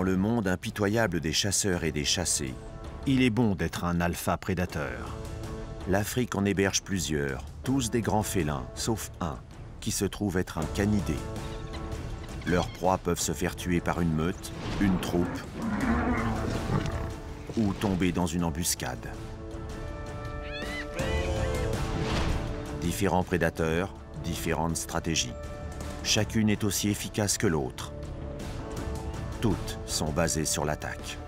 le monde impitoyable des chasseurs et des chassés, il est bon d'être un alpha prédateur. L'Afrique en héberge plusieurs, tous des grands félins, sauf un, qui se trouve être un canidé. Leurs proies peuvent se faire tuer par une meute, une troupe, ou tomber dans une embuscade. Différents prédateurs, différentes stratégies. Chacune est aussi efficace que l'autre. Toutes sont basées sur l'attaque.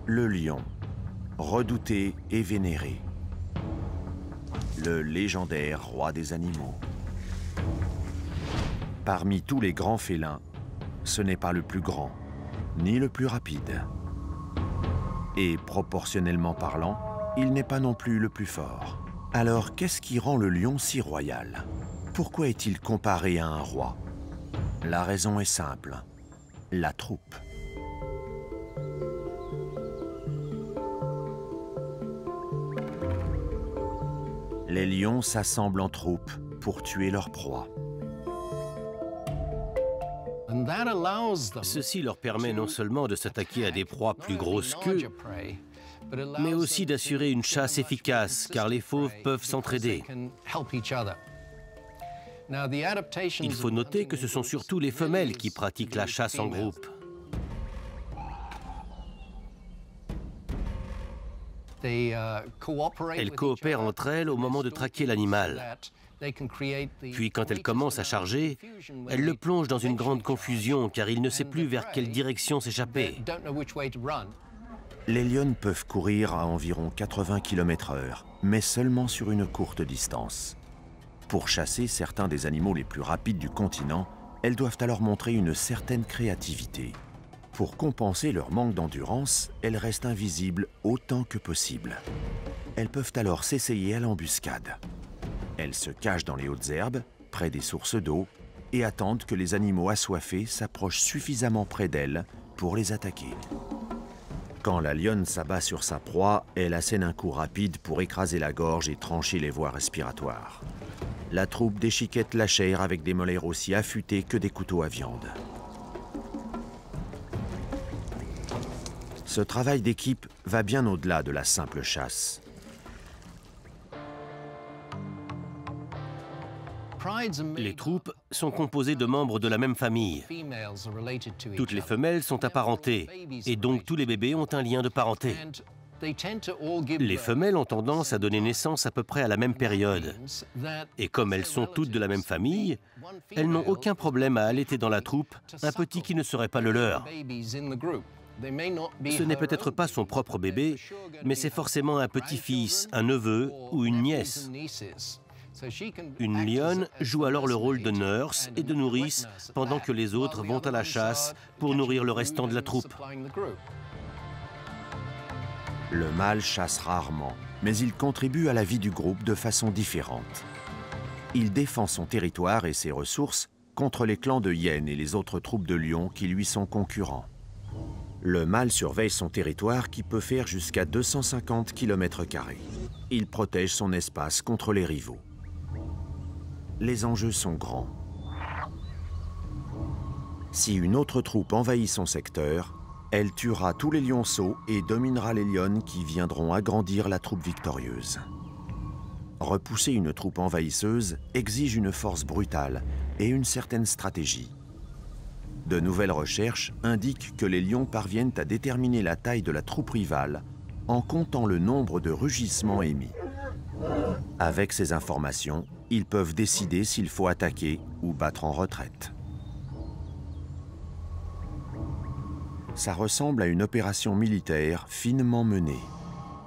Le lion, redouté et vénéré. Le légendaire roi des animaux. Parmi tous les grands félins, ce n'est pas le plus grand, ni le plus rapide. Et proportionnellement parlant, il n'est pas non plus le plus fort. Alors, qu'est-ce qui rend le lion si royal? Pourquoi est-il comparé à un roi? La raison est simple, la troupe. Les lions s'assemblent en troupe pour tuer leur proie. Ceci leur permet non seulement de s'attaquer à des proies plus grosses qu'eux, mais aussi d'assurer une chasse efficace, car les fauves peuvent s'entraider. Il faut noter que ce sont surtout les femelles qui pratiquent la chasse en groupe. Elles coopèrent entre elles au moment de traquer l'animal. Puis quand elles commencent à charger, elles le plongent dans une grande confusion car il ne sait plus vers quelle direction s'échapper. Les lionnes peuvent courir à environ 80 km/h, mais seulement sur une courte distance. Pour chasser certains des animaux les plus rapides du continent, elles doivent alors montrer une certaine créativité. Pour compenser leur manque d'endurance, elles restent invisibles autant que possible. Elles peuvent alors s'essayer à l'embuscade. Elles se cachent dans les hautes herbes, près des sources d'eau, et attendent que les animaux assoiffés s'approchent suffisamment près d'elles pour les attaquer. Quand la lionne s'abat sur sa proie, elle assène un coup rapide pour écraser la gorge et trancher les voies respiratoires. La troupe déchiquette la chair avec des molaires aussi affûtés que des couteaux à viande. Ce travail d'équipe va bien au-delà de la simple chasse. Les troupes sont composées de membres de la même famille. Toutes les femelles sont apparentées, et donc tous les bébés ont un lien de parenté. Les femelles ont tendance à donner naissance à peu près à la même période. Et comme elles sont toutes de la même famille, elles n'ont aucun problème à allaiter dans la troupe un petit qui ne serait pas le leur. Ce n'est peut-être pas son propre bébé, mais c'est forcément un petit-fils, un neveu ou une nièce. Une lionne joue alors le rôle de nurse et de nourrice pendant que les autres vont à la chasse pour nourrir le restant de la troupe. Le mâle chasse rarement, mais il contribue à la vie du groupe de façon différente. Il défend son territoire et ses ressources contre les clans de hyènes et les autres troupes de lions qui lui sont concurrents. Le mâle surveille son territoire qui peut faire jusqu'à 250 km². Il protège son espace contre les rivaux. Les enjeux sont grands. Si une autre troupe envahit son secteur, elle tuera tous les lionceaux et dominera les lionnes qui viendront agrandir la troupe victorieuse. Repousser une troupe envahisseuse exige une force brutale et une certaine stratégie. De nouvelles recherches indiquent que les lions parviennent à déterminer la taille de la troupe rivale en comptant le nombre de rugissements émis. Avec ces informations, ils peuvent décider s'il faut attaquer ou battre en retraite. Ça ressemble à une opération militaire finement menée.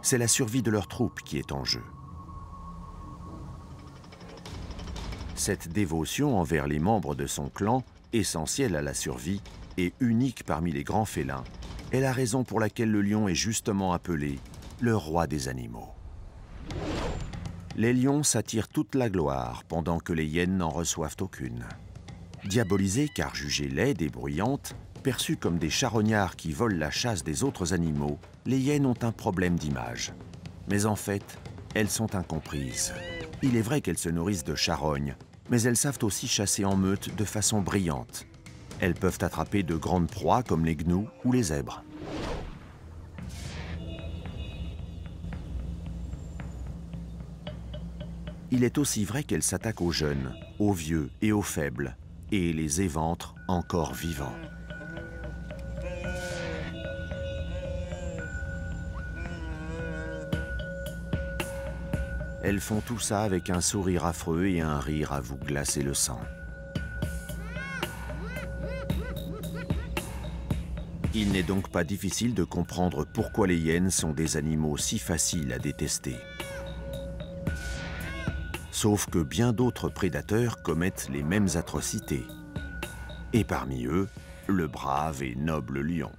C'est la survie de leur troupe qui est en jeu. Cette dévotion envers les membres de son clan, essentielle à la survie et unique parmi les grands félins, est la raison pour laquelle le lion est justement appelé le roi des animaux. Les lions s'attirent toute la gloire pendant que les hyènes n'en reçoivent aucune. Diabolisées car jugées laides et bruyantes, perçues comme des charognards qui volent la chasse des autres animaux, les hyènes ont un problème d'image. Mais en fait, elles sont incomprises. Il est vrai qu'elles se nourrissent de charognes, mais elles savent aussi chasser en meute de façon brillante. Elles peuvent attraper de grandes proies comme les gnous ou les zèbres. Il est aussi vrai qu'elles s'attaquent aux jeunes, aux vieux et aux faibles, et les éventrent encore vivants. Elles font tout ça avec un sourire affreux et un rire à vous glacer le sang. Il n'est donc pas difficile de comprendre pourquoi les hyènes sont des animaux si faciles à détester. Sauf que bien d'autres prédateurs commettent les mêmes atrocités. Et parmi eux, le brave et noble lion.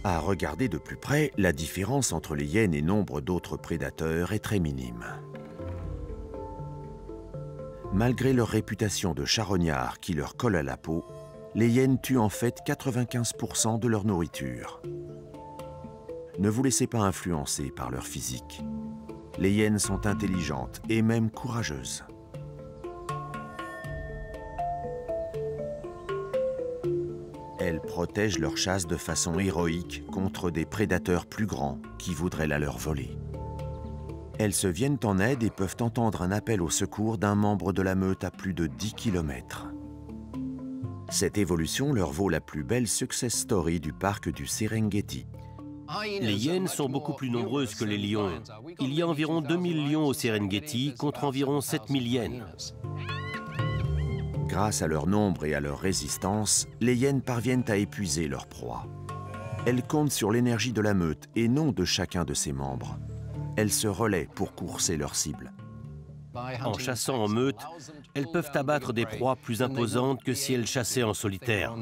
À regarder de plus près, la différence entre les hyènes et nombre d'autres prédateurs est très minime. Malgré leur réputation de charognards qui leur colle à la peau, les hyènes tuent en fait 95% de leur nourriture. Ne vous laissez pas influencer par leur physique. Les hyènes sont intelligentes et même courageuses. Elles protègent leur chasse de façon héroïque contre des prédateurs plus grands qui voudraient la leur voler. Elles se viennent en aide et peuvent entendre un appel au secours d'un membre de la meute à plus de 10 km. Cette évolution leur vaut la plus belle success story du parc du Serengeti. Les hyènes sont beaucoup plus nombreuses que les lions. Il y a environ 2000 lions au Serengeti contre environ 7000 hyènes. Grâce à leur nombre et à leur résistance, les hyènes parviennent à épuiser leur proie. Elles comptent sur l'énergie de la meute et non de chacun de ses membres. Elles se relaient pour courser leur cible. En chassant en meute, elles peuvent abattre des proies plus imposantes que si elles chassaient en solitaire.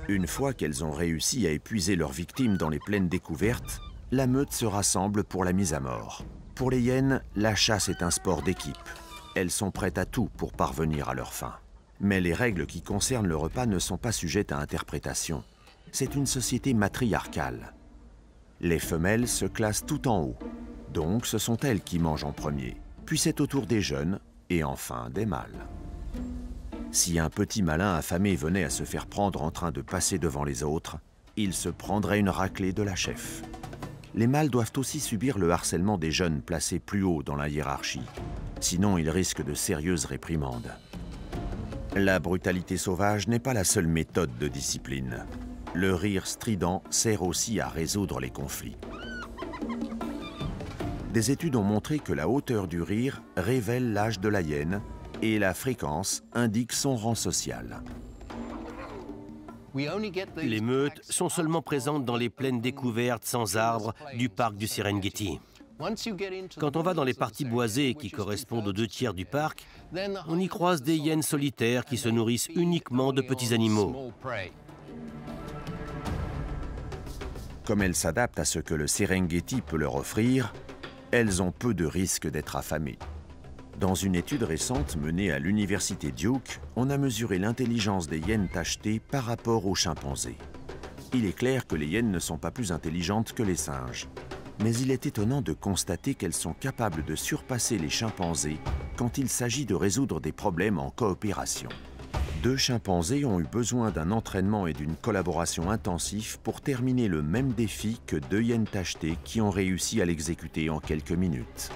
Une fois qu'elles ont réussi à épuiser leurs victimes dans les plaines découvertes, la meute se rassemble pour la mise à mort. Pour les hyènes, la chasse est un sport d'équipe. Elles sont prêtes à tout pour parvenir à leur fin. Mais les règles qui concernent le repas ne sont pas sujettes à interprétation. C'est une société matriarcale. Les femelles se classent tout en haut. Donc ce sont elles qui mangent en premier. Puis c'est au tour des jeunes et enfin des mâles. Si un petit malin affamé venait à se faire prendre en train de passer devant les autres, il se prendrait une raclée de la chef. Les mâles doivent aussi subir le harcèlement des jeunes placés plus haut dans la hiérarchie. Sinon, ils risquent de sérieuses réprimandes. La brutalité sauvage n'est pas la seule méthode de discipline. Le rire strident sert aussi à résoudre les conflits. Des études ont montré que la hauteur du rire révèle l'âge de la hyène et la fréquence indique son rang social. Les meutes sont seulement présentes dans les plaines découvertes sans arbres du parc du Serengeti. Quand on va dans les parties boisées qui correspondent aux 2/3 du parc, on y croise des hyènes solitaires qui se nourrissent uniquement de petits animaux. Comme elles s'adaptent à ce que le Serengeti peut leur offrir, elles ont peu de risques d'être affamées. Dans une étude récente menée à l'université Duke, on a mesuré l'intelligence des hyènes tachetées par rapport aux chimpanzés. Il est clair que les hyènes ne sont pas plus intelligentes que les singes. Mais il est étonnant de constater qu'elles sont capables de surpasser les chimpanzés quand il s'agit de résoudre des problèmes en coopération. 2 chimpanzés ont eu besoin d'un entraînement et d'une collaboration intensifs pour terminer le même défi que 2 hyènes tachetées qui ont réussi à l'exécuter en quelques minutes.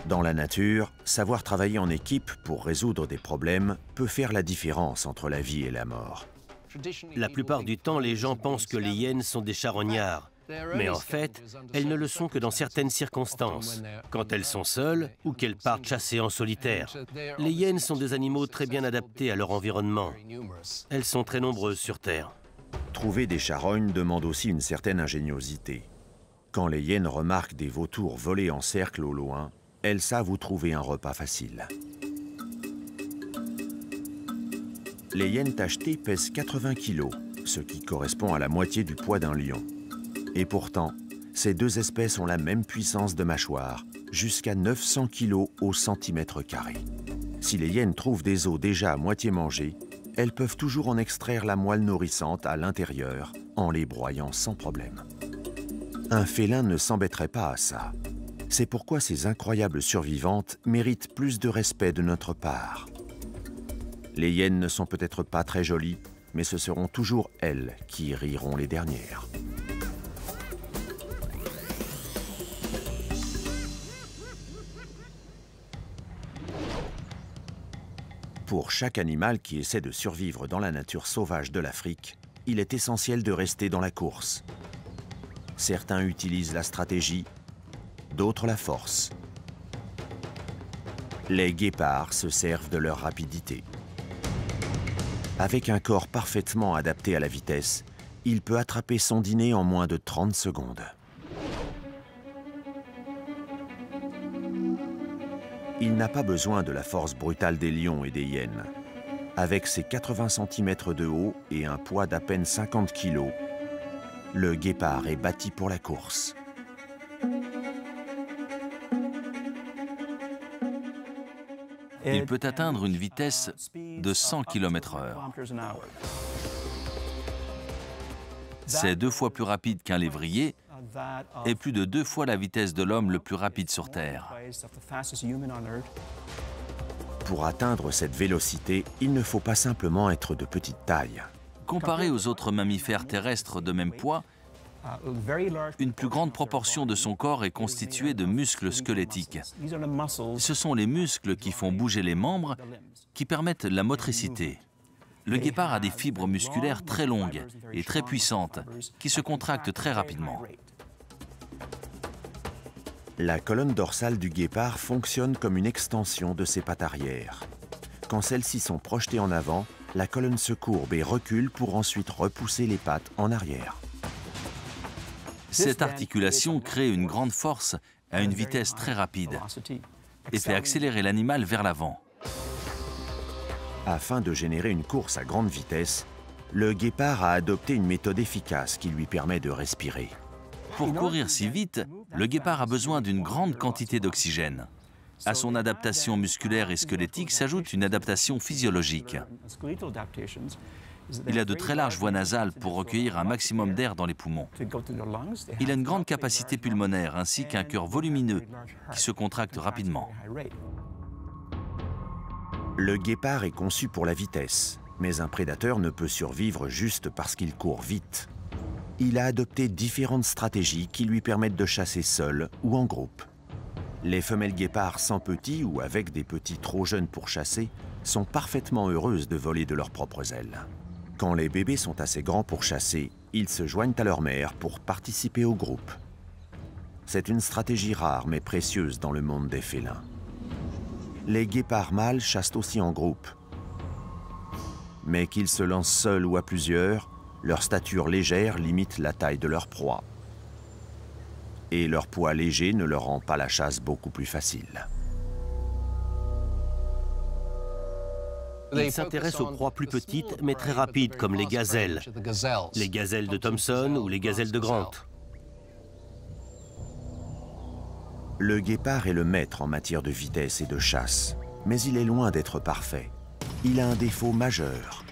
Dans la nature, savoir travailler en équipe pour résoudre des problèmes peut faire la différence entre la vie et la mort. La plupart du temps, les gens pensent que les hyènes sont des charognards. Mais en fait, elles ne le sont que dans certaines circonstances, quand elles sont seules ou qu'elles partent chasser en solitaire. Les hyènes sont des animaux très bien adaptés à leur environnement. Elles sont très nombreuses sur Terre. Trouver des charognes demande aussi une certaine ingéniosité. Quand les hyènes remarquent des vautours voler en cercle au loin, elles savent où trouver un repas facile. Les hyènes tachetées pèsent 80 kg, ce qui correspond à la moitié du poids d'un lion. Et pourtant, ces 2 espèces ont la même puissance de mâchoire, jusqu'à 900 kg au centimètre carré. Si les hyènes trouvent des os déjà à moitié mangés, elles peuvent toujours en extraire la moelle nourrissante à l'intérieur en les broyant sans problème. Un félin ne s'embêterait pas à ça. C'est pourquoi ces incroyables survivantes méritent plus de respect de notre part. Les hyènes ne sont peut-être pas très jolies, mais ce seront toujours elles qui riront les dernières. Pour chaque animal qui essaie de survivre dans la nature sauvage de l'Afrique, il est essentiel de rester dans la course. Certains utilisent la stratégie, d'autres la force. Les guépards se servent de leur rapidité. Avec un corps parfaitement adapté à la vitesse, il peut attraper son dîner en moins de 30 secondes. Il n'a pas besoin de la force brutale des lions et des hyènes. Avec ses 80 cm de haut et un poids d'à peine 50 kg, le guépard est bâti pour la course. Il peut atteindre une vitesse de 100 km/h. C'est 2 fois plus rapide qu'un lévrier et plus de 2 fois la vitesse de l'homme le plus rapide sur Terre. Pour atteindre cette vélocité, il ne faut pas simplement être de petite taille. Comparé aux autres mammifères terrestres de même poids, une plus grande proportion de son corps est constituée de muscles squelettiques. Ce sont les muscles qui font bouger les membres, qui permettent la motricité. Le guépard a des fibres musculaires très longues et très puissantes, qui se contractent très rapidement. La colonne dorsale du guépard fonctionne comme une extension de ses pattes arrière. Quand celles-ci sont projetées en avant, la colonne se courbe et recule pour ensuite repousser les pattes en arrière. Cette articulation crée une grande force à une vitesse très rapide et fait accélérer l'animal vers l'avant. Afin de générer une course à grande vitesse, le guépard a adopté une méthode efficace qui lui permet de respirer. Pour courir si vite, le guépard a besoin d'une grande quantité d'oxygène. À son adaptation musculaire et squelettique s'ajoute une adaptation physiologique. Il a de très larges voies nasales pour recueillir un maximum d'air dans les poumons. Il a une grande capacité pulmonaire ainsi qu'un cœur volumineux qui se contracte rapidement. Le guépard est conçu pour la vitesse, mais un prédateur ne peut survivre juste parce qu'il court vite. Il a adopté différentes stratégies qui lui permettent de chasser seul ou en groupe. Les femelles guépards sans petits ou avec des petits trop jeunes pour chasser sont parfaitement heureuses de voler de leurs propres ailes. Quand les bébés sont assez grands pour chasser, ils se joignent à leur mère pour participer au groupe. C'est une stratégie rare mais précieuse dans le monde des félins. Les guépards mâles chassent aussi en groupe. Mais qu'ils se lancent seuls ou à plusieurs, leur stature légère limite la taille de leur proie. Et leur poids léger ne leur rend pas la chasse beaucoup plus facile. Ils s'intéressent aux proies plus petites mais très rapides comme les gazelles de Thompson ou les gazelles de Grant. Le guépard est le maître en matière de vitesse et de chasse, mais il est loin d'être parfait. Il a un défaut majeur,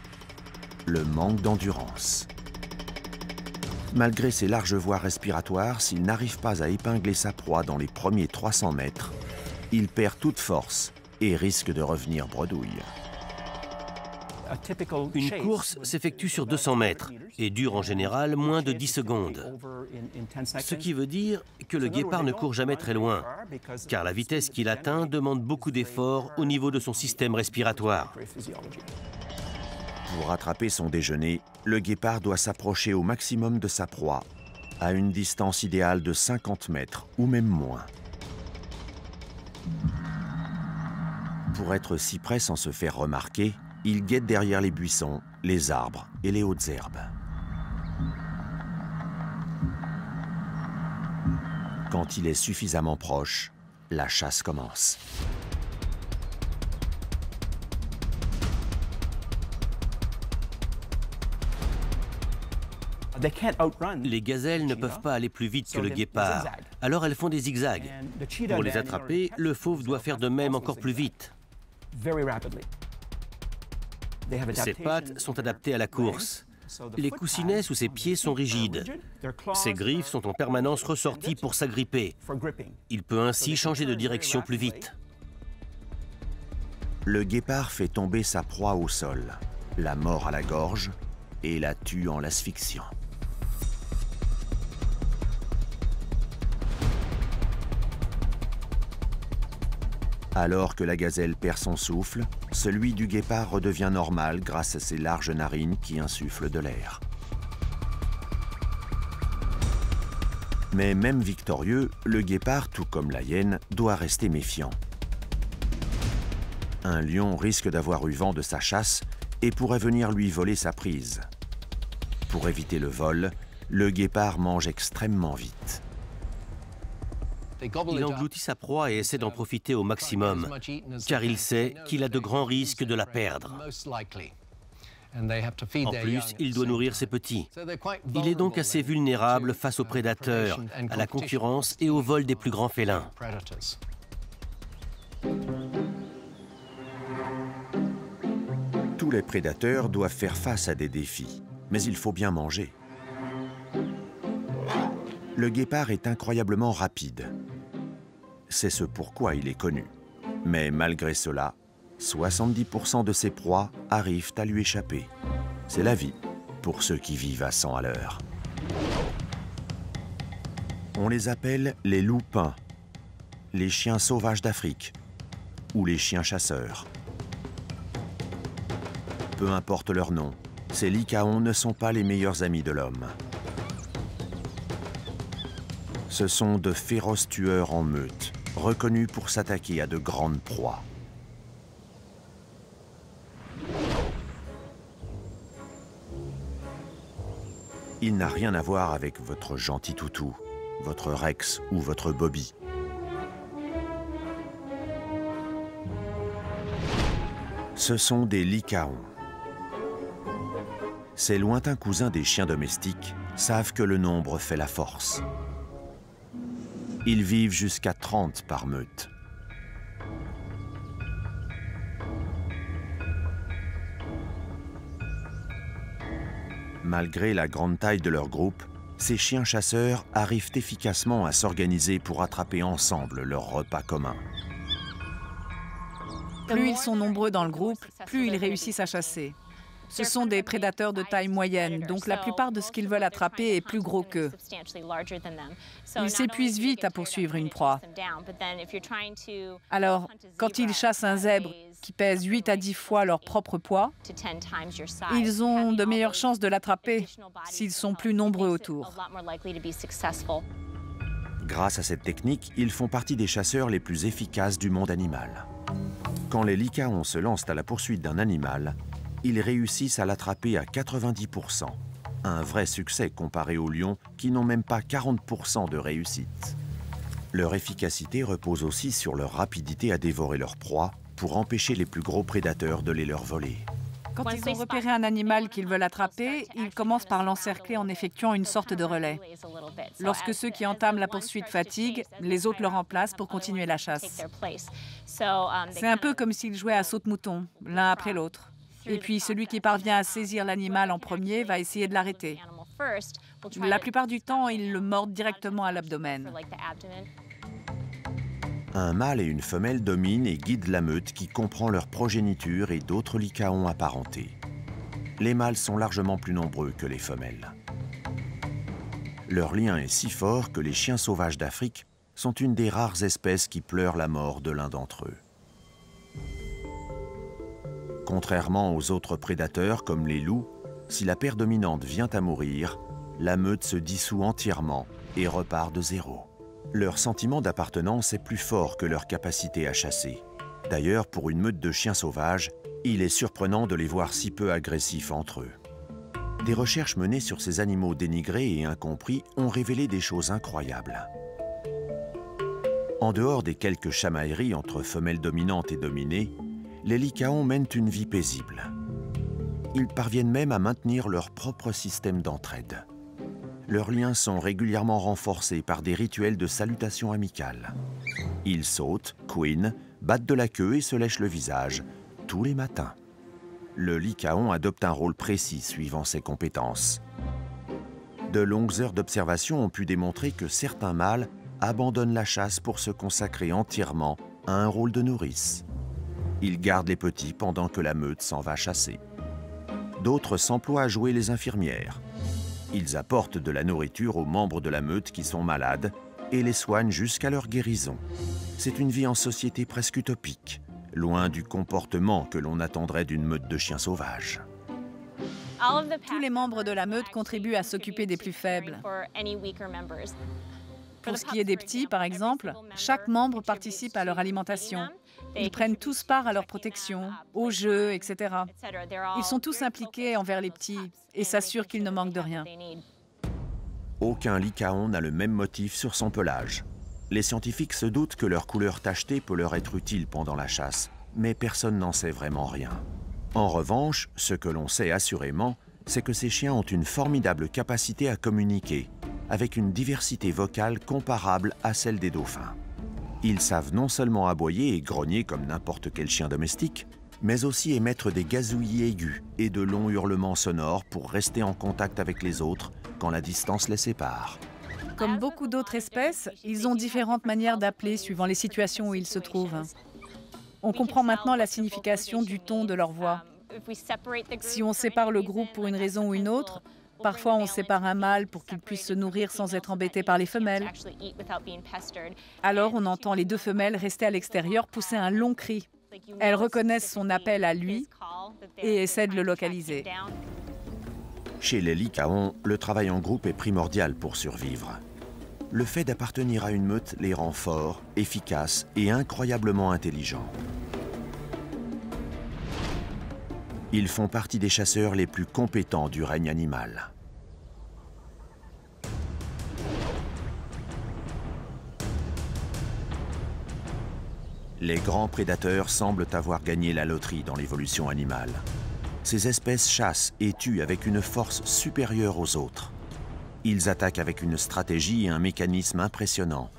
le manque d'endurance. Malgré ses larges voies respiratoires, s'il n'arrive pas à épingler sa proie dans les premiers 300 mètres, il perd toute force et risque de revenir bredouille. Une course s'effectue sur 200 mètres et dure en général moins de 10 secondes. Ce qui veut dire que le guépard ne court jamais très loin, car la vitesse qu'il atteint demande beaucoup d'efforts au niveau de son système respiratoire. Pour rattraper son déjeuner, le guépard doit s'approcher au maximum de sa proie, à une distance idéale de 50 mètres ou même moins. Pour être si près sans se faire remarquer, il guette derrière les buissons, les arbres et les hautes herbes. Quand il est suffisamment proche, la chasse commence. Les gazelles ne peuvent pas aller plus vite que le guépard, alors elles font des zigzags. Pour les attraper, le fauve doit faire de même encore plus vite. Ses pattes sont adaptées à la course. Les coussinets sous ses pieds sont rigides. Ses griffes sont en permanence ressorties pour s'agripper. Il peut ainsi changer de direction plus vite. Le guépard fait tomber sa proie au sol, la mord à la gorge et la tue en l'asphyxiant. Alors que la gazelle perd son souffle, celui du guépard redevient normal grâce à ses larges narines qui insufflent de l'air. Mais même victorieux, le guépard, tout comme la hyène, doit rester méfiant. Un lion risque d'avoir eu vent de sa chasse et pourrait venir lui voler sa prise. Pour éviter le vol, le guépard mange extrêmement vite. Il engloutit sa proie et essaie d'en profiter au maximum, car il sait qu'il a de grands risques de la perdre. En plus, il doit nourrir ses petits. Il est donc assez vulnérable face aux prédateurs, à la concurrence et au vol des plus grands félins. Tous les prédateurs doivent faire face à des défis, mais il faut bien manger. Le guépard est incroyablement rapide. C'est ce pourquoi il est connu. Mais malgré cela, 70% de ses proies arrivent à lui échapper. C'est la vie pour ceux qui vivent à 100 à l'heure. On les appelle les loups pins, les chiens sauvages d'Afrique ou les chiens chasseurs. Peu importe leur nom, ces lycaons ne sont pas les meilleurs amis de l'homme. Ce sont de féroces tueurs en meute, reconnus pour s'attaquer à de grandes proies. Il n'a rien à voir avec votre gentil toutou, votre Rex ou votre Bobby. Ce sont des lycaons. Ces lointains cousins des chiens domestiques savent que le nombre fait la force. Ils vivent jusqu'à 30 par meute. Malgré la grande taille de leur groupe, ces chiens chasseurs arrivent efficacement à s'organiser pour attraper ensemble leur repas commun. Plus ils sont nombreux dans le groupe, plus ils réussissent à chasser. Ce sont des prédateurs de taille moyenne, donc la plupart de ce qu'ils veulent attraper est plus gros qu'eux. Ils s'épuisent vite à poursuivre une proie. Alors, quand ils chassent un zèbre qui pèse 8 à 10 fois leur propre poids, ils ont de meilleures chances de l'attraper s'ils sont plus nombreux autour. Grâce à cette technique, ils font partie des chasseurs les plus efficaces du monde animal. Quand les lycaons se lancent à la poursuite d'un animal, ils réussissent à l'attraper à 90%. Un vrai succès comparé aux lions qui n'ont même pas 40% de réussite. Leur efficacité repose aussi sur leur rapidité à dévorer leur proie pour empêcher les plus gros prédateurs de les leur voler. Quand ils ont repéré un animal qu'ils veulent attraper, ils commencent par l'encercler en effectuant une sorte de relais. Lorsque ceux qui entament la poursuite fatiguent, les autres le remplacent pour continuer la chasse. C'est un peu comme s'ils jouaient à saute-mouton, l'un après l'autre. Et puis celui qui parvient à saisir l'animal en premier va essayer de l'arrêter. La plupart du temps, ils le mordent directement à l'abdomen. Un mâle et une femelle dominent et guident la meute qui comprend leur progéniture et d'autres lycaons apparentés. Les mâles sont largement plus nombreux que les femelles. Leur lien est si fort que les chiens sauvages d'Afrique sont une des rares espèces qui pleurent la mort de l'un d'entre eux. Contrairement aux autres prédateurs comme les loups, si la paire dominante vient à mourir, la meute se dissout entièrement et repart de zéro. Leur sentiment d'appartenance est plus fort que leur capacité à chasser. D'ailleurs, pour une meute de chiens sauvages, il est surprenant de les voir si peu agressifs entre eux. Des recherches menées sur ces animaux dénigrés et incompris ont révélé des choses incroyables. En dehors des quelques chamailleries entre femelles dominantes et dominées, les lycaons mènent une vie paisible. Ils parviennent même à maintenir leur propre système d'entraide. Leurs liens sont régulièrement renforcés par des rituels de salutation amicale. Ils sautent, couinent, battent de la queue et se lèchent le visage, tous les matins. Le lycaon adopte un rôle précis suivant ses compétences. De longues heures d'observation ont pu démontrer que certains mâles abandonnent la chasse pour se consacrer entièrement à un rôle de nourrice. Ils gardent les petits pendant que la meute s'en va chasser. D'autres s'emploient à jouer les infirmières. Ils apportent de la nourriture aux membres de la meute qui sont malades et les soignent jusqu'à leur guérison. C'est une vie en société presque utopique, loin du comportement que l'on attendrait d'une meute de chiens sauvages. Tous les membres de la meute contribuent à s'occuper des plus faibles. Pour ce qui est des petits, par exemple, chaque membre participe à leur alimentation. Ils prennent tous part à leur protection, aux jeux, etc. Ils sont tous impliqués envers les petits et s'assurent qu'ils ne manquent de rien. Aucun lycaon n'a le même motif sur son pelage. Les scientifiques se doutent que leur couleur tachetée peut leur être utile pendant la chasse, mais personne n'en sait vraiment rien. En revanche, ce que l'on sait assurément, c'est que ces chiens ont une formidable capacité à communiquer, avec une diversité vocale comparable à celle des dauphins. Ils savent non seulement aboyer et grogner comme n'importe quel chien domestique, mais aussi émettre des gazouillis aigus et de longs hurlements sonores pour rester en contact avec les autres quand la distance les sépare. Comme beaucoup d'autres espèces, ils ont différentes manières d'appeler suivant les situations où ils se trouvent. On comprend maintenant la signification du ton de leur voix. Si on sépare le groupe pour une raison ou une autre, parfois on sépare un mâle pour qu'il puisse se nourrir sans être embêté par les femelles. Alors on entend les deux femelles rester à l'extérieur pousser un long cri. Elles reconnaissent son appel à lui et essaient de le localiser. Chez les lycaons, le travail en groupe est primordial pour survivre. Le fait d'appartenir à une meute les rend forts, efficaces et incroyablement intelligents. Ils font partie des chasseurs les plus compétents du règne animal. Les grands prédateurs semblent avoir gagné la loterie dans l'évolution animale. Ces espèces chassent et tuent avec une force supérieure aux autres. Ils attaquent avec une stratégie et un mécanisme impressionnants.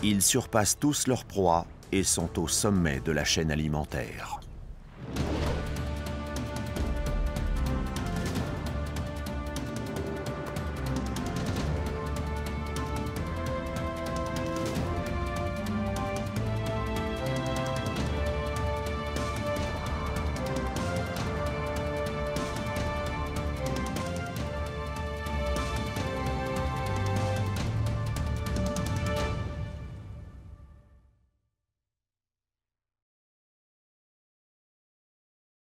Ils surpassent tous leurs proies et sont au sommet de la chaîne alimentaire.